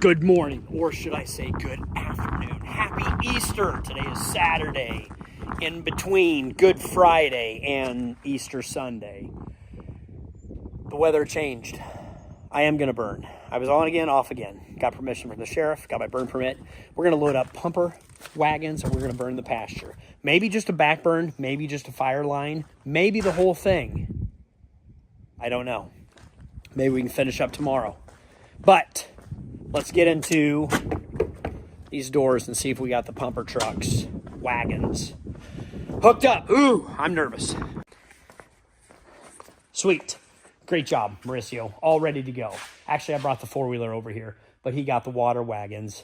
Good morning, or should I say good afternoon. Happy Easter. Today is Saturday, in between Good Friday and Easter Sunday. The weather changed. I am going to burn. I was on again, off again. Got permission from the sheriff, got my burn permit. We're going to load up pumper wagons and we're going to burn the pasture. Maybe just a back burn, maybe just a fire line, maybe the whole thing. I don't know. Maybe we can finish up tomorrow. But let's get into these doors and see if we got the pumper trucks, wagons, hooked up. Ooh, I'm nervous. Sweet. Great job, Mauricio. All ready to go. Actually, I brought the four-wheeler over here, but he got the water wagons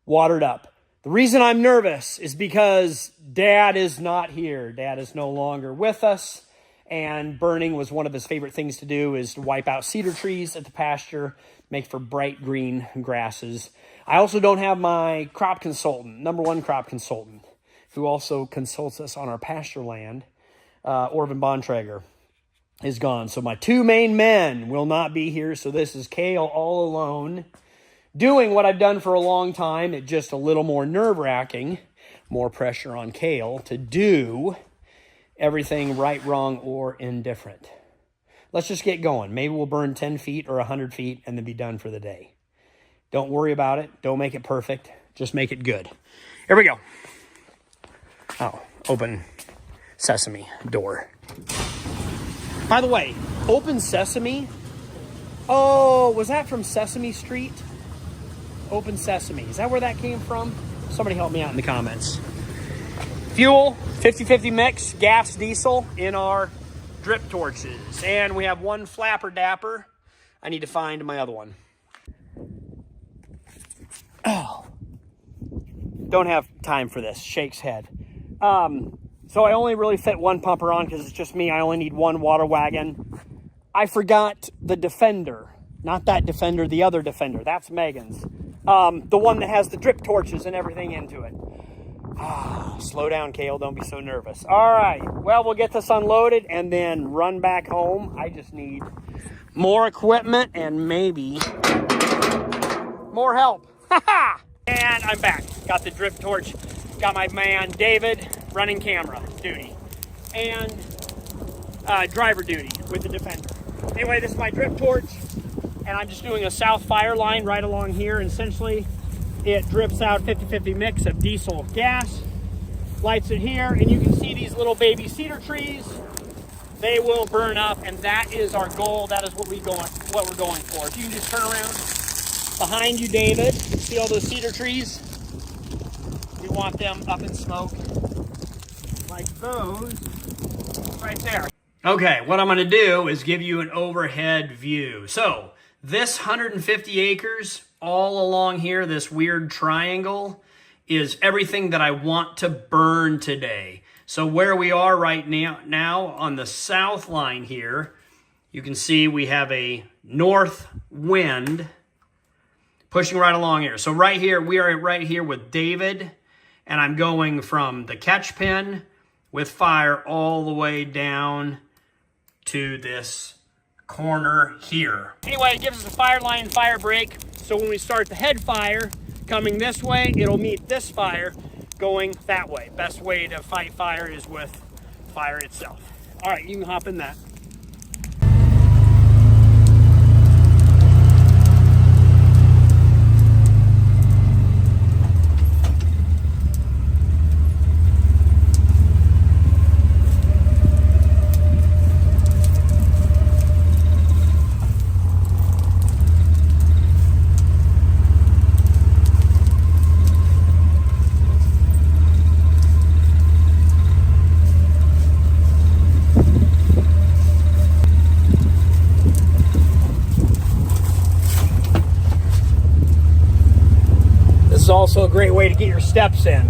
watered up. The reason I'm nervous is because Dad is not here. Dad is no longer with us, and burning was one of his favorite things to do, is to wipe out cedar trees at the pasture, make for bright green grasses. I also don't have my crop consultant, number one crop consultant, who also consults us on our pasture land, Orvin Bontrager, is gone. So my two main men will not be here. So this is Kale all alone, doing what I've done for a long time. It's just a little more nerve-wracking, more pressure on Kale to do everything right, wrong, or indifferent. Let's just get going. Maybe we'll burn 10 feet or 100 feet and then be done for the day. Don't worry about it. Don't make it perfect. Just make it good. Here we go. Oh, open sesame door. By the way, open sesame. Oh, was that from Sesame Street? Open sesame. Is that where that came from? Somebody help me out in the comments. Fuel, 50-50 mix, gas, diesel in our drip torches. And we have one flapper dapper. I need to find my other one. Oh, don't have time for this. Shakes head. So I only really fit one pumper on because it's just me. I only need one water wagon. I forgot the Defender. Not that Defender, the other Defender. That's Megan's. The one that has the drip torches and everything into it. Slow down, Kale. Don't be so nervous. All right. Well, we'll get this unloaded and then run back home. I just need more equipment and maybe more help. And I'm back. Got the drip torch. Got my man David running camera duty and driver duty with the Defender. Anyway, this is my drip torch, and I'm just doing a south fire line right along here. And essentially, it drips out 50-50 mix of diesel gas, lights it here, and you can see these little baby cedar trees. They will burn up, and that is our goal. That is what we're going for. If you can just turn around behind you, David, see all those cedar trees? We want them up in smoke like those right there. Okay, what I'm going to do is give you an overhead view. So this 150 acres all along here, this weird triangle, is everything that I want to burn today. So where we are right now on the south line here, you can see we have a north wind pushing right along here. So right here, we are right here with David, and I'm going from the catch pen with fire all the way down to this corner here. Anyway, it gives us a fire line, fire break. So when we start the head fire coming this way, it'll meet this fire going that way. Best way to fight fire is with fire itself. All right, you can hop in that. This is also a great way to get your steps in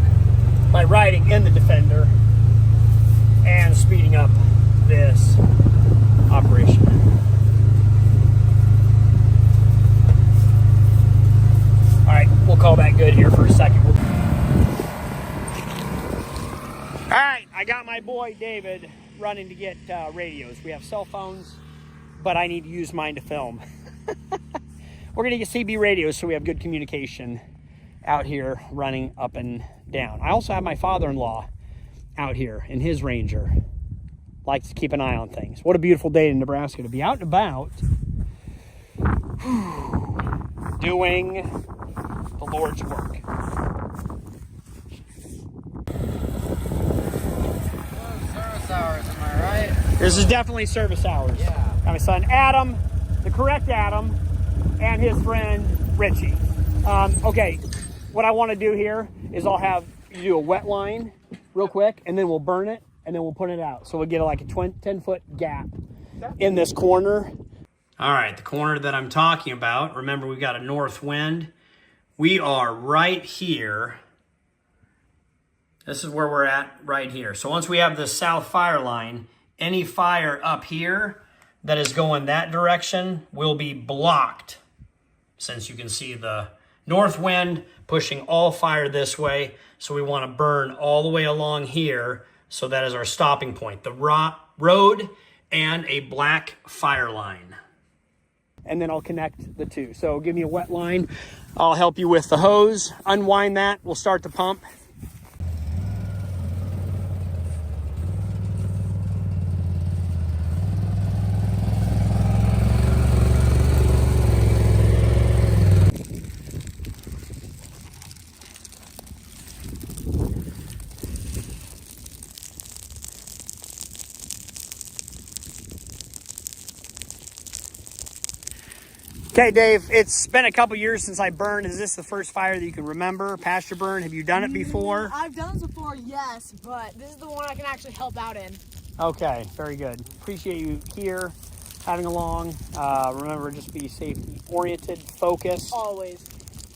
by riding in the Defender and speeding up this operation. All right, we'll call that good here for a second. All right, I got my boy David running to get radios. We have cell phones, but I need to use mine to film. we're gonna get CB radios so we have good communication out here running up and down. I also have my father-in-law out here in his Ranger. Likes to keep an eye on things. What a beautiful day in Nebraska to be out and about doing the Lord's work. Service hours, am I right? This is definitely service hours. Yeah. Got my son Adam, the correct Adam, and his friend Richie. Okay, what I want to do here is I'll have you do a wet line real quick, and then we'll burn it, and then we'll put it out. So we'll get like a 10-foot gap in this corner. All right, the corner that I'm talking about, remember we've got a north wind. We are right here. This is where we're at right here. So once we have the south fire line, any fire up here that is going that direction will be blocked, since you can see the north wind pushing all fire this way. So we want to burn all the way along here. So that is our stopping point, the road and a black fire line. And then I'll connect the two. So give me a wet line. I'll help you with the hose. Unwind that. We'll start the pump. Okay, Dave, it's been a couple years since I burned. Is this the first fire that you can remember? Pasture burn? Have you done it before? I've done this before, yes, but this is the one I can actually help out in. Okay, very good. Appreciate you here, having along. Remember, just be safety-oriented, focused. Always.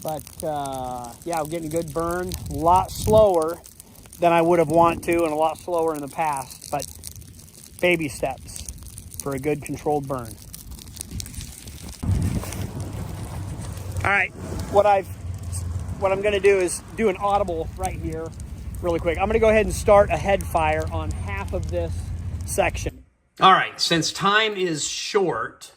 But, yeah, I'm getting a good burn. A lot slower than I would have wanted to, and a lot slower in the past. But baby steps for a good controlled burn. All right, what I'm going to do is do an audible right here really quick. I'm going to go ahead and start a head fire on half of this section. All right, since time is short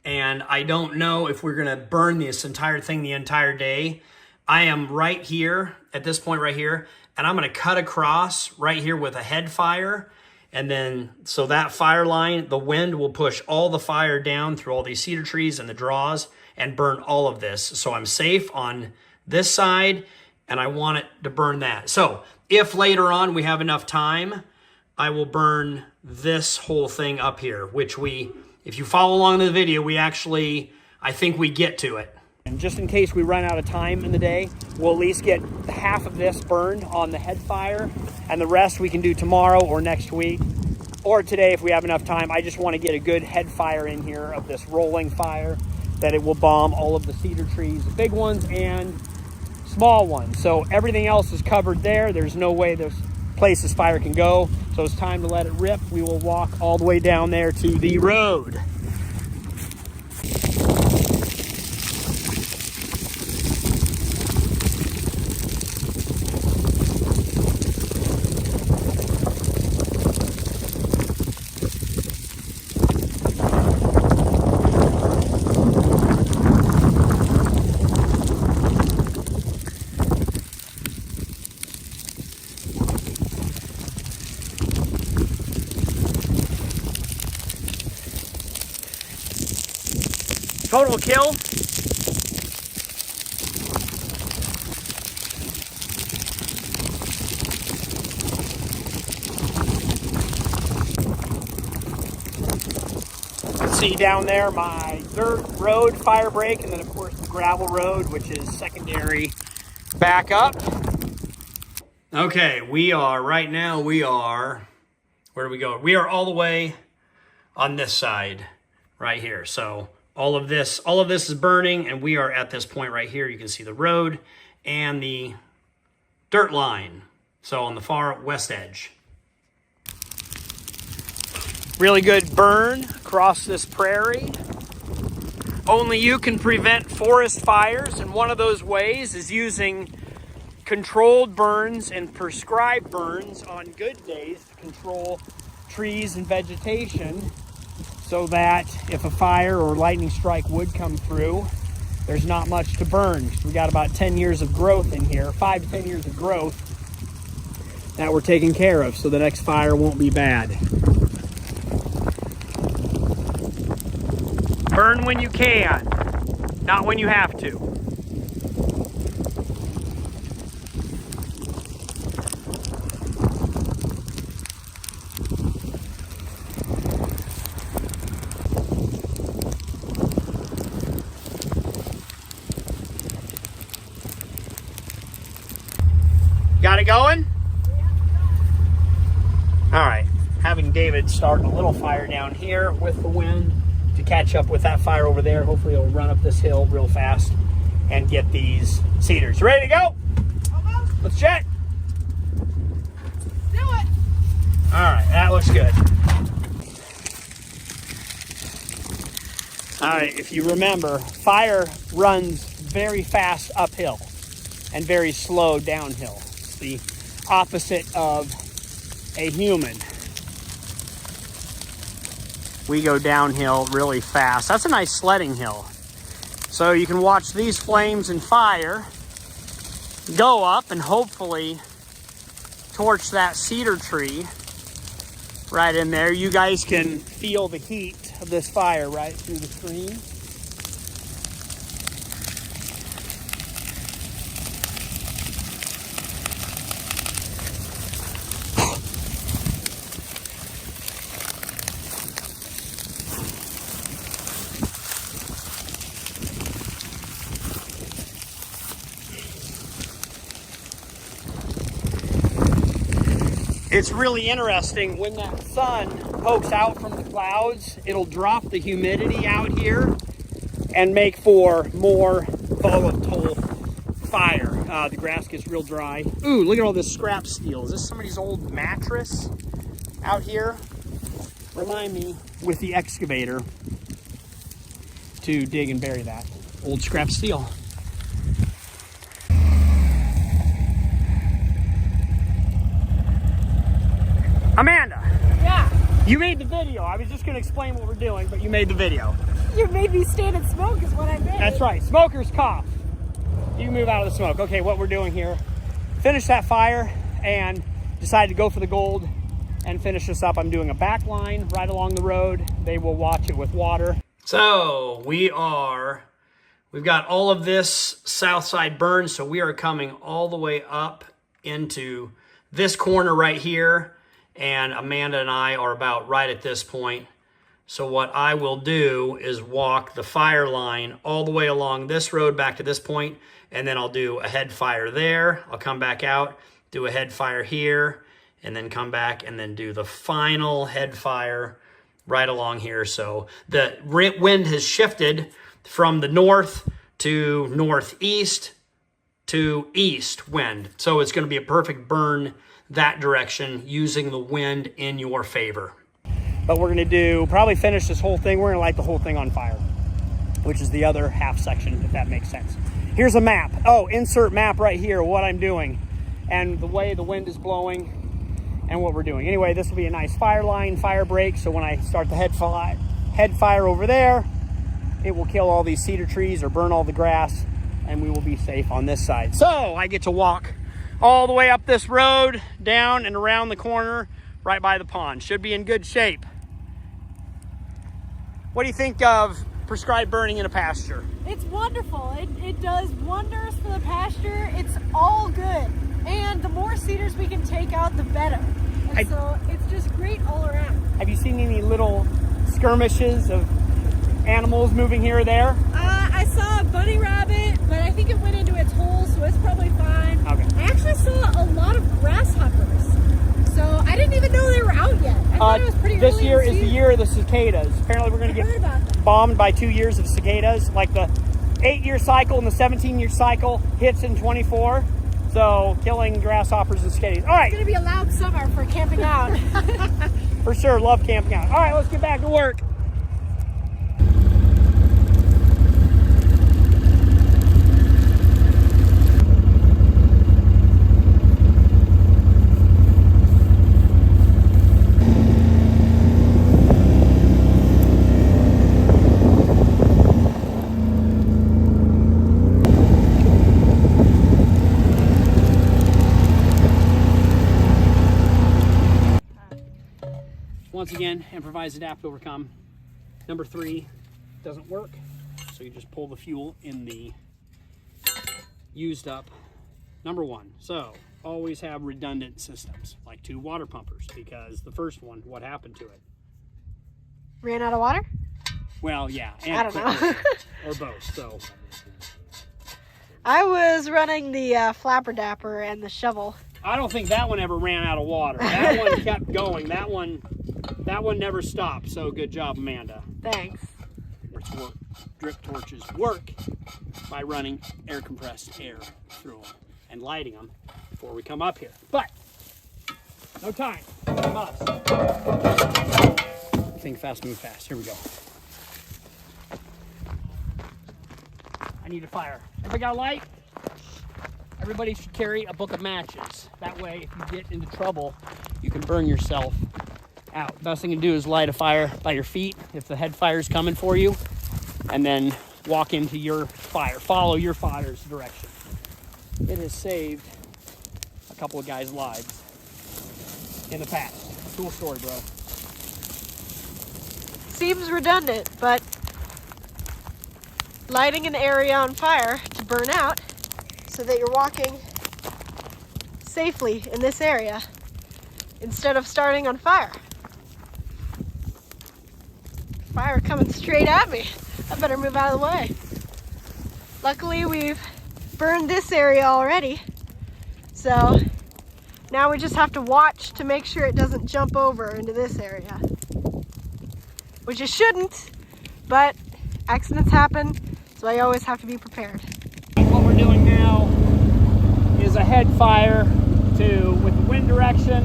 and I don't know if we're going to burn this entire thing the entire day, I am right here at this point right here, and I'm going to cut across right here with a head fire. And then, so that fire line, the wind will push all the fire down through all these cedar trees and the draws and burn all of this. So I'm safe on this side, and I want it to burn that. So if later on we have enough time, I will burn this whole thing up here, which if you follow along in the video, I think we get to it. And just in case we run out of time in the day, we'll at least get half of this burned on the head fire, and the rest we can do tomorrow or next week, or today if we have enough time. I just want to get a good head fire in here of this rolling fire, that it will bomb all of the cedar trees, the big ones and small ones. So everything else is covered there. There's no way this place this fire can go. So it's time to let it rip. We will walk all the way down there to the road. Total kill. See down there my dirt road fire break, and then of course the gravel road, which is secondary backup. Okay, right now we are, where do we go? We are all the way on this side right here. So all of this is burning, and we are at this point right here. You can see the road and the dirt line. So on the far west edge. Really good burn across this prairie. Only you can prevent forest fires, and one of those ways is using controlled burns and prescribed burns on good days to control trees and vegetation, so that if a fire or lightning strike would come through, there's not much to burn. We got about 10 years of growth in here, 5 to 10 years of growth that we're taking care of, so the next fire won't be bad. Burn when you can, not when you have to. Got it going? All right, having David start a little fire down here with the wind to catch up with that fire over there. Hopefully it'll run up this hill real fast and get these cedars. Ready to go? Almost. Let's check. Do it. All right, that looks good. All right, if you remember, fire runs very fast uphill and very slow downhill. It's the opposite of a human. We go downhill really fast. That's a nice sledding hill. So you can watch these flames and fire go up and hopefully torch that cedar tree right in there. You guys can feel the heat of this fire right through the screen. It's really interesting when that sun pokes out from the clouds, it'll drop the humidity out here and make for more volatile fire. The grass gets real dry. Ooh, look at all this scrap steel. Is this somebody's old mattress out here? Remind me with the excavator to dig and bury that old scrap steel. Amanda. Yeah. You made the video. I was just going to explain what we're doing, but you made the video. You made me stand and smoke is what I made. That's right. Smoker's cough. You can move out of the smoke. Okay, what we're doing here, finish that fire and decide to go for the gold and finish this up. I'm doing a back line right along the road. They will watch it with water. So we've got all of this south side burned. So we are coming all the way up into this corner right here. And Amanda and I are about right at this point. So what I will do is walk the fire line all the way along this road back to this point, and then I'll do a head fire there. I'll come back out, do a head fire here, and then come back and then do the final head fire right along here. So the wind has shifted from the north to northeast to east wind. So it's going to be a perfect burn that direction using the wind in your favor. But we're going to probably finish this whole thing. We're going to light the whole thing on fire, which is the other half section, if that makes sense. Here's a map. Oh, insert map right here, what I'm doing and the way the wind is blowing and what we're doing. Anyway, this will be a nice fire line, fire break. So when I start the head fire over there, it will kill all these cedar trees or burn all the grass, and we will be safe on this side. So I get to walk all the way up this road, down and around the corner, right by the pond. Should be in good shape. What do you think of prescribed burning in a pasture? It's wonderful. It does wonders for the pasture. It's all good. And the more cedars we can take out, the better. And so it's just great all around. Have you seen any little skirmishes of animals moving here or there? I saw a bunny rabbit, but I think it went into its hole, so it's probably fine. Okay. I actually saw a lot of grasshoppers. So I didn't even know they were out yet. I thought it was pretty early. This year is the year of the cicadas. Apparently we're going to get bombed by 2 years of cicadas. Like the 8-year cycle and the 17-year cycle hits in 24. So killing grasshoppers and cicadas. All right. It's going to be a loud summer for camping out. For sure, love camping out. All right, let's get back to work. once again, improvise, adapt, overcome. Number 3 doesn't work, so you just pull the fuel in the used up number 1. So always have redundant systems, like 2 water pumpers, because the first one, what happened to it? Ran out of water? Well, yeah, and I don't know. or both. So I was running the flapper dapper and the shovel. I don't think that one ever ran out of water. That one kept going. That one never stopped. So good job, Amanda. Thanks. Drip torches work by running air compressed air through them and lighting them before we come up here. But no time. Come up. Think fast, move fast. Here we go. I need a fire. Everybody got a light? Everybody should carry a book of matches. That way, if you get into trouble, you can burn yourself out. Best thing to do is light a fire by your feet if the head fire is coming for you, and then walk into your fire. Follow your fire's direction. It has saved a couple of guys' lives in the past. Cool story, bro. Seems redundant, but lighting an area on fire to burn out so that you're walking safely in this area instead of starting on fire. Fire coming straight at me. I better move out of the way. Luckily, we've burned this area already, so now we just have to watch to make sure it doesn't jump over into this area, which it shouldn't, but accidents happen, so I always have to be prepared. What we're doing now is a head fire with the wind direction,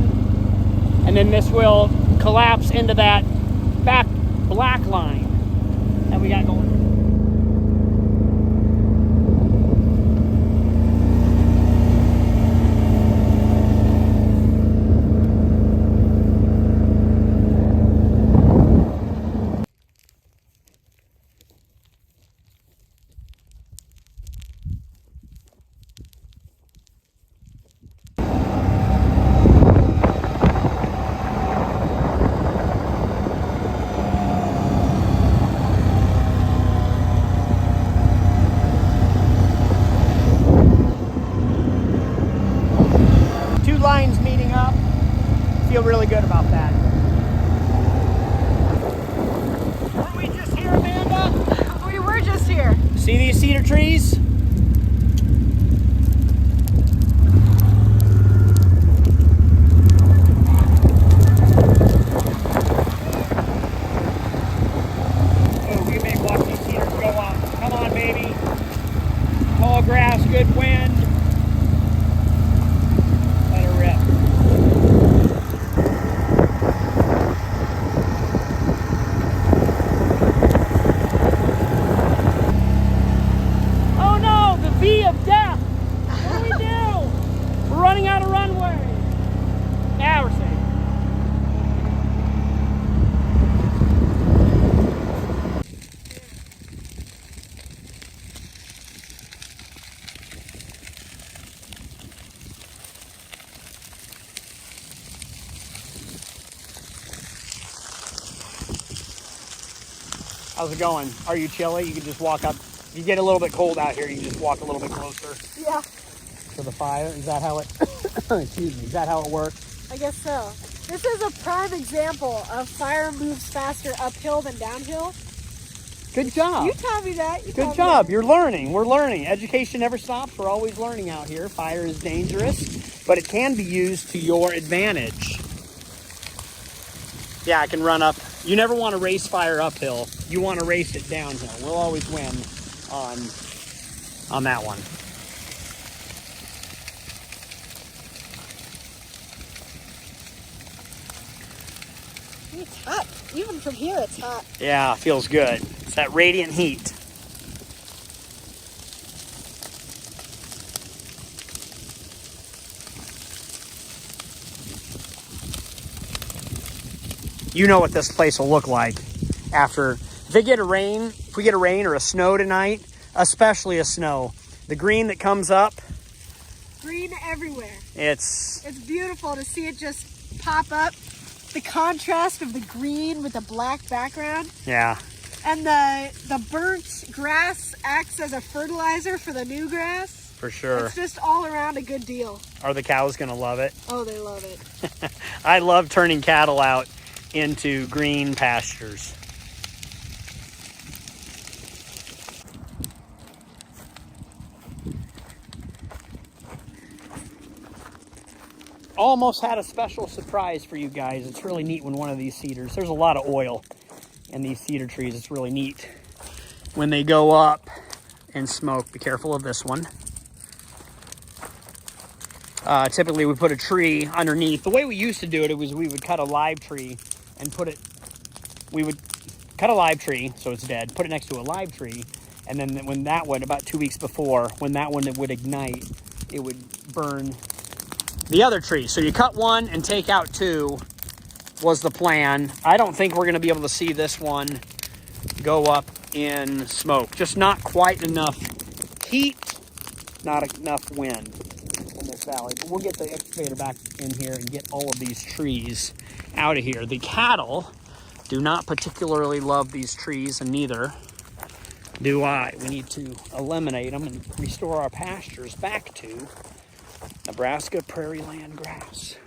and then this will collapse into that back black line that we got going. Lines meeting up. Feel really good about that. Weren't we just here, Amanda? We were just here. See these cedar trees? Oh, we may watch these cedars go up. Come on, baby. Tall grass, good wind. How's it going? Are you chilly? You can just walk up. If you get a little bit cold out here, you can just walk a little bit closer. Yeah. To the fire. Is that how it, excuse me, is that how it works? I guess so. This is a prime example of fire moves faster uphill than downhill. Good job. You taught me that. Good job. You're learning. We're learning. Education never stops. We're always learning out here. Fire is dangerous, but it can be used to your advantage. Yeah, I can run up. You never want to race fire uphill. You want to race it downhill. We'll always win on that one. It's hot. Even from here, it's hot. Yeah, feels good. It's that radiant heat. You know what this place will look like after. If we get a rain or a snow tonight, especially a snow, the green that comes up. Green everywhere. It's beautiful to see it just pop up the contrast of the green with the black background. Yeah. And the burnt grass acts as a fertilizer for the new grass. For sure. It's just all around a good deal. Are the cows gonna love it? Oh, they love it. I love turning cattle out into green pastures. Almost had a special surprise for you guys. It's really neat when one of these cedars, there's a lot of oil in these cedar trees. It's really neat when they go up and smoke. Be careful of this one. Typically we put a tree underneath. The way we used to do it was we would cut a live tree and we would cut a live tree so it's dead, put it next to a live tree, and then when that one, about 2 weeks before, when that one would ignite, it would burn the other tree. So you cut one and take out two was the plan. I don't think we're gonna be able to see this one go up in smoke. Just not quite enough heat, not enough wind in this valley. But we'll get the excavator back in here and get all of these trees out of here. The cattle do not particularly love these trees, and neither do I. We need to eliminate them and restore our pastures back to Nebraska prairie land grass.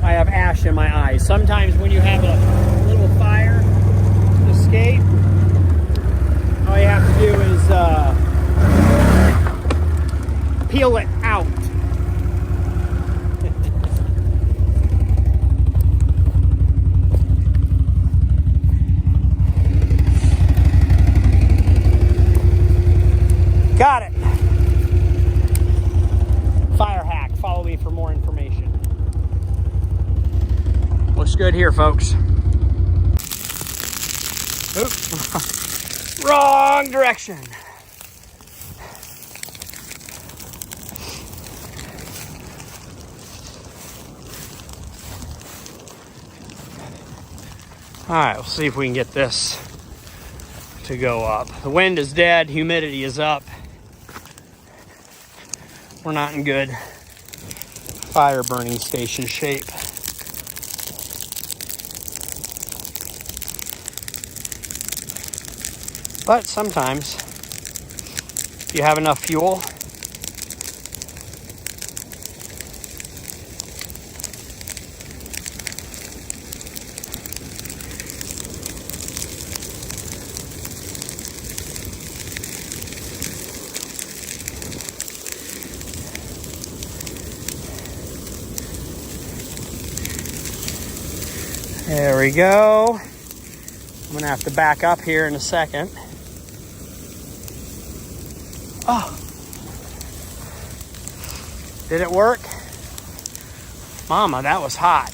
I have ash in my eyes. Sometimes when you have a little fire escape, all you have to do is peel it out. Got it. Fire hack. Follow me for more information. Looks good here, folks. Oop. Wrong direction. All right, we'll see if we can get this to go up. The wind is dead, humidity is up. We're not in good fire burning station shape. But sometimes, if you have enough fuel, there we go. I'm gonna have to back up here in a second. Oh, did it work? Mama, that was hot.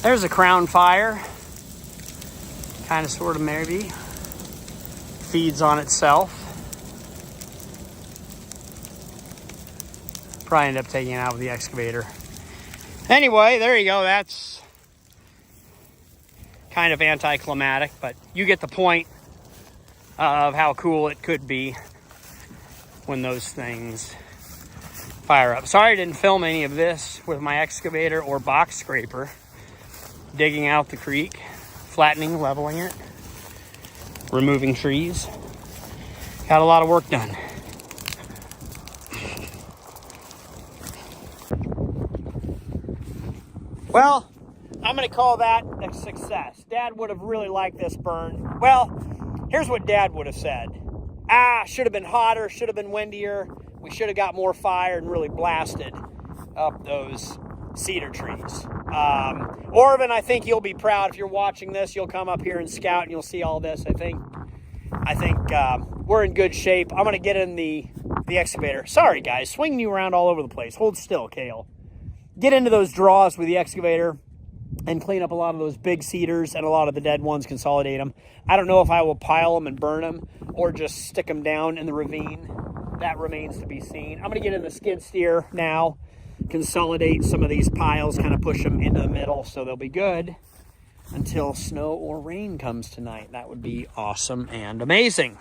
There's a crown fire. Kind of, sort of, maybe. Feeds on itself. Probably end up taking it out with the excavator. Anyway, there you go. That's kind of anticlimactic, but you get the point of how cool it could be when those things fire up. Sorry I didn't film any of this with my excavator or box scraper. Digging out the creek, flattening, leveling it, removing trees. Got a lot of work done. Well, I'm going to call that a success. Dad would have really liked this burn. Well, here's what Dad would have said. Should have been hotter, should have been windier. We should have got more fire and really blasted up those cedar trees. Orvin, I think you'll be proud. If you're watching this, you'll come up here and scout and you'll see all this. I think we're in good shape. I'm going to get in the excavator. Sorry, guys, swinging you around all over the place. Hold still, Kale. Get into those draws with the excavator and clean up a lot of those big cedars and a lot of the dead ones, consolidate them. I don't know if I will pile them and burn them or just stick them down in the ravine. That remains to be seen. I'm going to get in the skid steer now, consolidate some of these piles, kind of push them into the middle so they'll be good. until snow or rain comes tonight. That would be awesome and amazing.